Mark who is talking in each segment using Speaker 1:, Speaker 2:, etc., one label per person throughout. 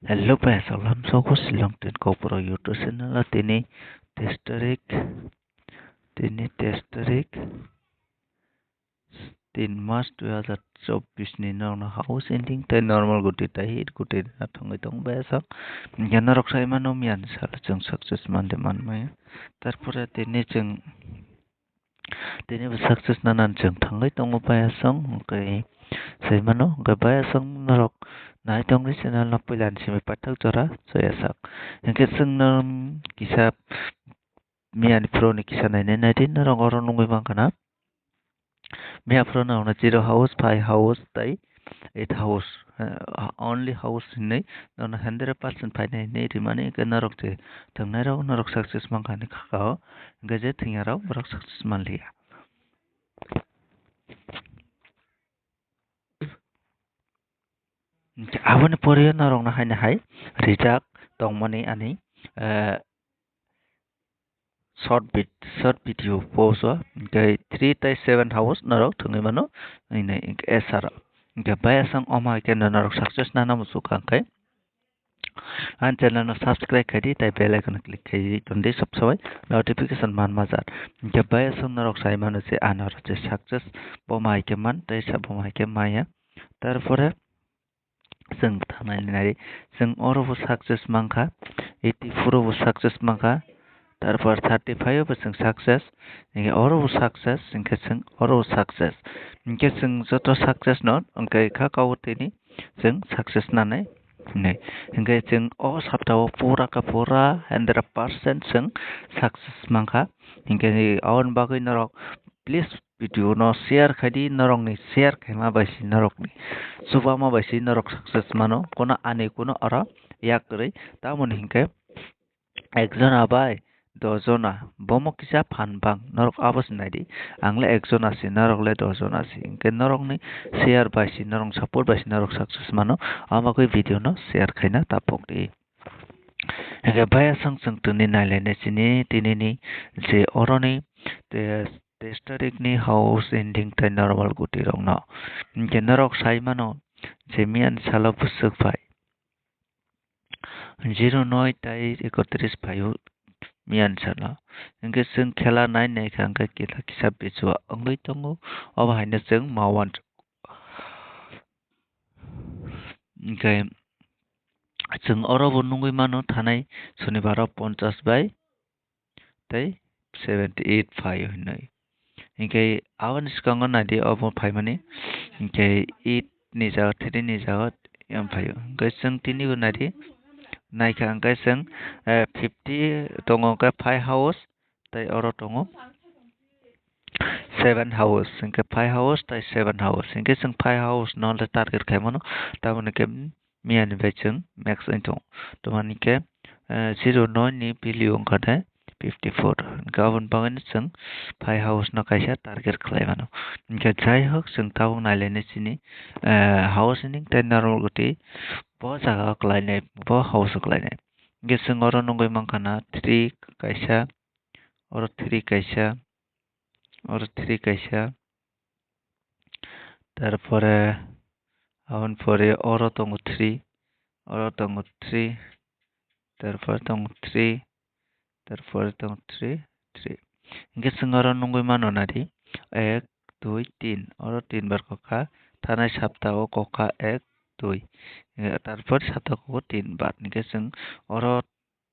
Speaker 1: Hello guys, alam so ko silang tin ko pro YouTube channel testarik testarik 3 mass 2024 ni na house ending tay normal guti tay hit guti na thongai tong besa yana rok sai mano mian sal jeng success man de man mai tarpore tini success na nan jeng thangai tong pa song kai sai mano ga ba song norok nai tong ni channel na pilan simi pathak chora soya sak engke sing nam kisap mian pro ni kisa nai nai din na rong oron nungui mang kana mia pro na ona 0 house 5 house tai 8 house only house nei na 100% phai nei nei rimani ke narok te tangnai rok narok success mang kani khao gaje thingya rok borok success man liya aboni poriyo narok na haina hai rijak tongmani ani eh, short video post kai 3 tai 7 hours narok thungi mano ini esar ga baya sang oma ke narok success na namu sukang kai an channel no subscribe kadi tai bell icon click kadi tonde subscribe notification man mazar ga baya sang narok sai mano se anar se success boma ke man tai sa boma ke maya tarpore जों थांनानै जों अरावबो success मांखा 84 आवबो success मांखा তারপর 35 বছর success ইনকে অরো success ইনকে जों অরো success ইনকে जों যত success not ইনকে खा कावतेनि जों साकसेस नानै नै इनके जों अ सप्ताह पूरा का पूरा 100% जों साकसेस मांखा इनके आवन बागै नरक प्लीज भिडिअ न शेयर खादि नरक नि शेयर खामा बासि नरक नि सुबा मा बासि नरक साकसेस मानो कोना आने कोना अरा याकरै तामन हिंके একজন আবাই দহজনা বমক কিসা ফানবাং নরক আবস নাইদি আংলে একজন আছে নরকলে দহজন আছে ইনকে নরকনি শেয়ার বাইসি নরক সাপোর্ট বাইসি নরক সাকসেস মানো আমাকে ভিডিও ন শেয়ার খাইনা তাপক দি একে বায়া সং সং তুনি নাইলাইনে চিনি তিনিনি যে অরনি টেস্টারিকনি হাউস এন্ডিং তাই নরমাল গুটি রং ন ইনকে নরক সাইমানো যে মিয়ান সালা বুসুক ভাই 09 তাই 31 ভাইও mian sana engke sing khela nai nei khang ka kila kisa bichwa angloi tongo oba haina sing mawan engke sing oro bo nungui mano thanai shonibaro 50 bai tei 78 phai hinai engke awan skango nadi obo phai mani engke 8 ni jaga 3 ni jaga yam phai engke sing tini go nadi naikha angkai sing 50 tongo ka 5 house tai oro tongo 7 house singke 5 house tai 7 house singke sing 5 house non le target khaimano tamani ke mian bechung max into tomani ke 09 ni value ongkade 54 gabon bangan sing 5 house no kaisa target khlaimano inke jai hok sing tawong nailene sini house ning tai narol goti bo jaga klainai bo house klainai inke sing oro nongoi mangkana 3 kaisa oro 3 kaisa oro 3 kaisa তারপরে আবার পরে অরো tongo 3 অরো tongo 3 তারপরে tongo 3 তারপরে tongo 3 3 ইনকে singaro nungoi mano nadi 1 2 3 অরো 3 বার কখা থানায় সপ্তাহ কখা 1 2 তারপর সাতাকো 3 বার ইনকে sing অরো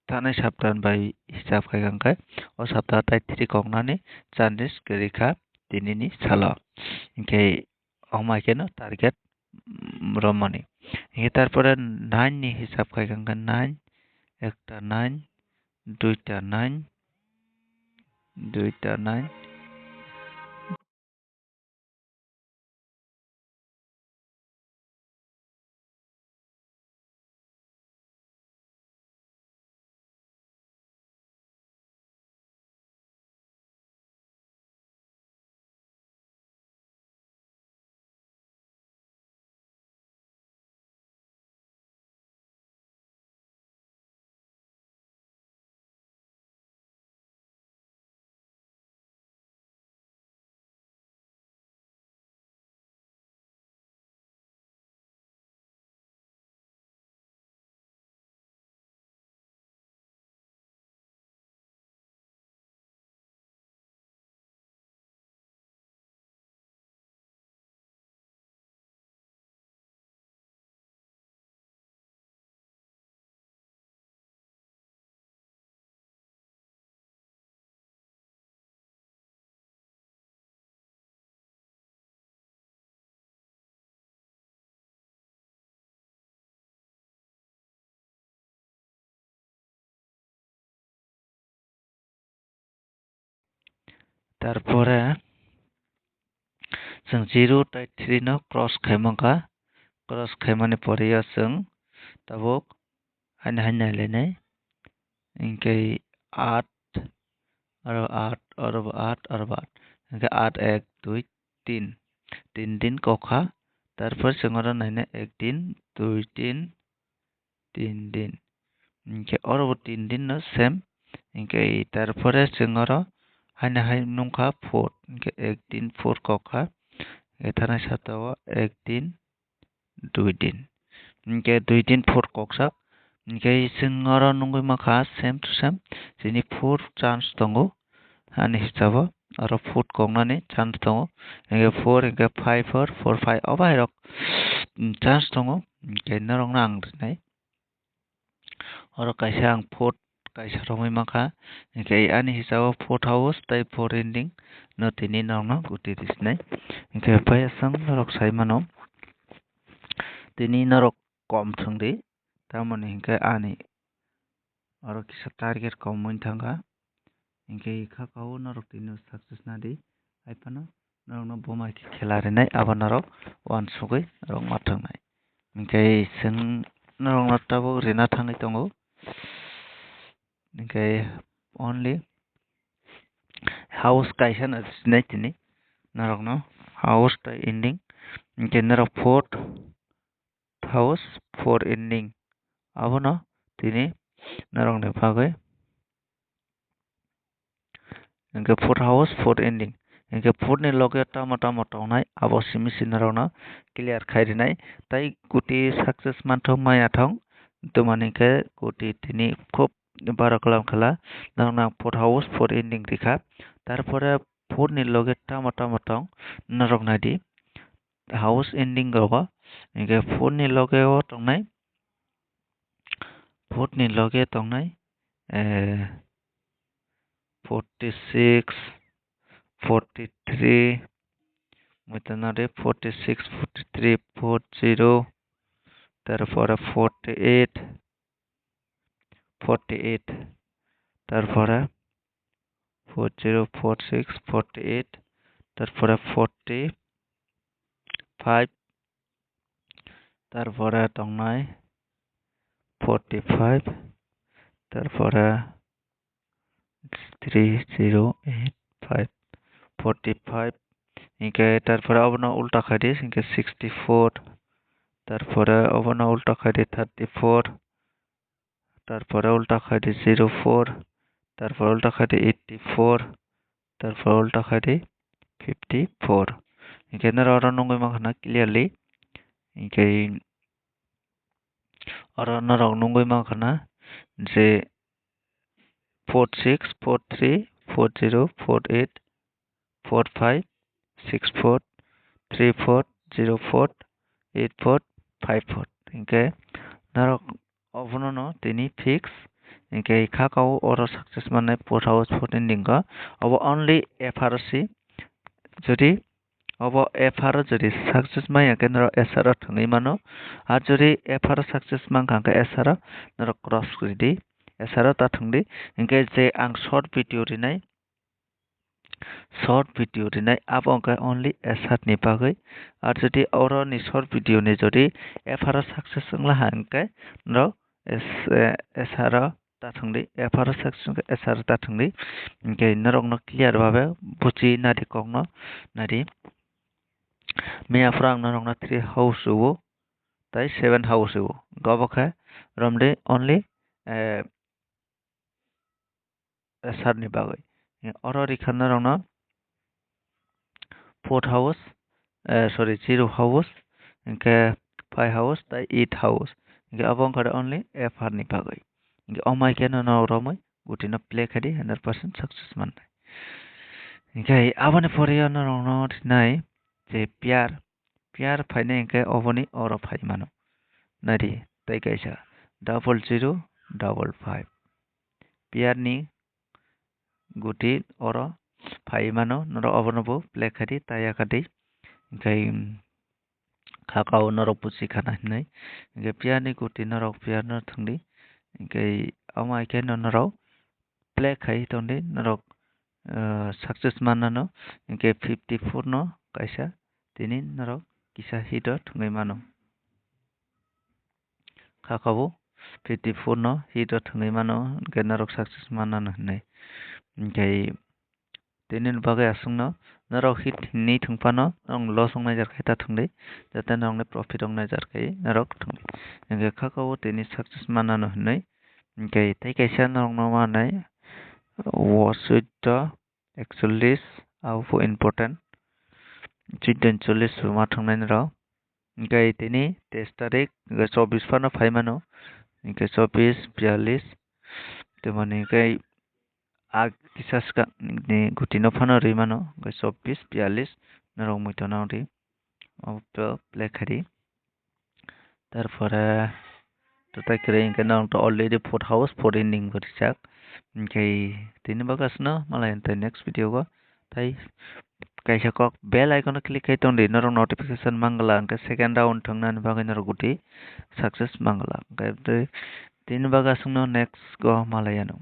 Speaker 1: থানায় সপ্তাহ বাই হিসাব খাইখাंखाय o সপ্তাহ তাই 3 কখনানি চান্দিস গরিখা তিনিনি সালা ইনকে অমাইকেনো টার্গেট রমণী তারপরে 9 নি হিসাব খাইখাंखाय 9 একটা 9 দুইটা 9 দুইটা 9 तारपरे जों 0 tai 3 no cross खाइमांगा cross खाइमानि परेया जों tabok हाइन लेनाय इनके 8 और 8 और 8 और 8 इनके 8 1 2 3 3 दिन कोखा तारपर जों नायने 1 दिन 2 दिन 3 दिन इनके और 3 दिन no same इनके तारपरे जों हाइन नंखा 4 इनके 1 दिन 4 कोखा एथाना सातावा 1 दिन 2 दिन इनके 2 दिन 4 कोखा इनके जों नंगै माखा same to same जोंनि 4 chance दंगो हानि हिसाबा और 4 कोंगनानै chance दंगो इनके 4 इनके 5 4 5 अबा हिरक chance दंगो इनके नरंगना आं दिनै और काइसा आं 4 काइसा रङै माखा इनके आनि हिसाबा 4 hours tai 4 ending no tini nangna guti disnai इनके पायसं नरक साइमानो tini narok kom thangdi tamani इनके आनि और किसा target kom मोइनथांगा इनके इखा काउ नरक tini success nadi आइफानो नरकनो बोमा की खेला रेनाय आबा नरक वन सुगै नरक माथांनाय इनके जों नरक नटाबो रेना थाङै दंगो इनके only house kaisa na sinai tini narok no house ta ending इनके नरक 4 house 4 ending abo no tini narok ne bagoi इनके 4 house 4 ending इनके 4 ni loge tama tongnai abo simi sinarok no clear khairinai tai guti success manthok maya thong tumani ke guti tini খুব বারো কালাম খেলা নাংনা 4 hours 4 ending রেখা তারপরে 4 ni loge tama tong narok nadi house ending gogo इनके 4 ni loge o tongnai 4 ni loge tongnai 46 43 mutanare 46 43 40 তারপরে 48 48 তারপরে 40 46 48 তারপরে 45 তারপরে তংনাই 45 তারপরে 3085 45 इनके तारपरे अबना उल्टा खाइदे इनके 64 तारपरे अबना उल्टा खाइदे 34 तारपरे उल्टा खाइदे 04 तारपरे उल्टा खाइदे 84 तारपरे उल्टा खाइदे 54 इनके नर और नंगै माखना क्लियरली इनके और नर नंगै माखना जे 46 43 40 48 45 64 34 04 84 54 इनके नर अबनो no tini fix इनके इखा काउ और success माने 4 hours 4 ending का अब only FRC যদি अब FR যদি success माया के नर SR थंगै मानो आ যদি FR success मांखा के SR नर cross करिदि SR ता थंगदि इनके जे आं short video रिनाय short video रिनाय अब अंका only SR नि बागै आर যদি और नि short video नि যদি FR success संगला हांके नर SR ता थंगदि FR success के SR ता थंगदि इनके नरक न clear भाबे बुझि नादि कगनो नादि मे आफ्रांग नरक न 3 house वो ताई 7 house वो गबखा रमदे only SR नि बागै और रिखा नरक न 4 house sorry 0 house इनके 5 house ताई 8 house इनके अबंग करे only FR नि बागै इनके अमाय के न रमै गुटिना प्ले खादि 100% सक्सेस मान्नाय इनके आबानि फरिया न रंग थिनाय जे प्यार फाइनाय इनके अबनि और फाइ मानो नादि ताइ काइसा 0055 प्यार नि गुटी और फाइ मानो नर अबनबो प्ले खादि ताया खादि इनके खाकाउ नर पुसि खाना हिनाय इनके प्यार नि गुटी नर प्यार न थंगदि इनके अमाय के नर प्ले खाइ तंदि नर success manano hingke 54 no kaisa tini norok kisa hit o thungui mano kakabo 54 no hit o thungui mano hingke norok success manano hinui hingke tini bagai asungno norok hit ni thungpano norok loss ongna jar khai ta thungdui jate norok ni profit ongna jar khai norok thungdui hingke kakao tini success manano hinui hingke tei kaisa norok no manai watch with the 41 abo important 40 ma thungnai norok hingke tini 23 tarik 24 fano faimano hingke 24 42 teboni hingke kisa swkang ni guti no fano rui mano 24 42 norok mui tono ri obo play khai ri tarpore totai kwrui hingke norok to already 4 hours 4 inning bo rijak hingke tini bagas no malai next video o tai kaisa kok bell icon o click khai tongdi norok notification mangala hingke second round thungnani bagui norok guti success mangala hingke tini bagas no next go malai ano.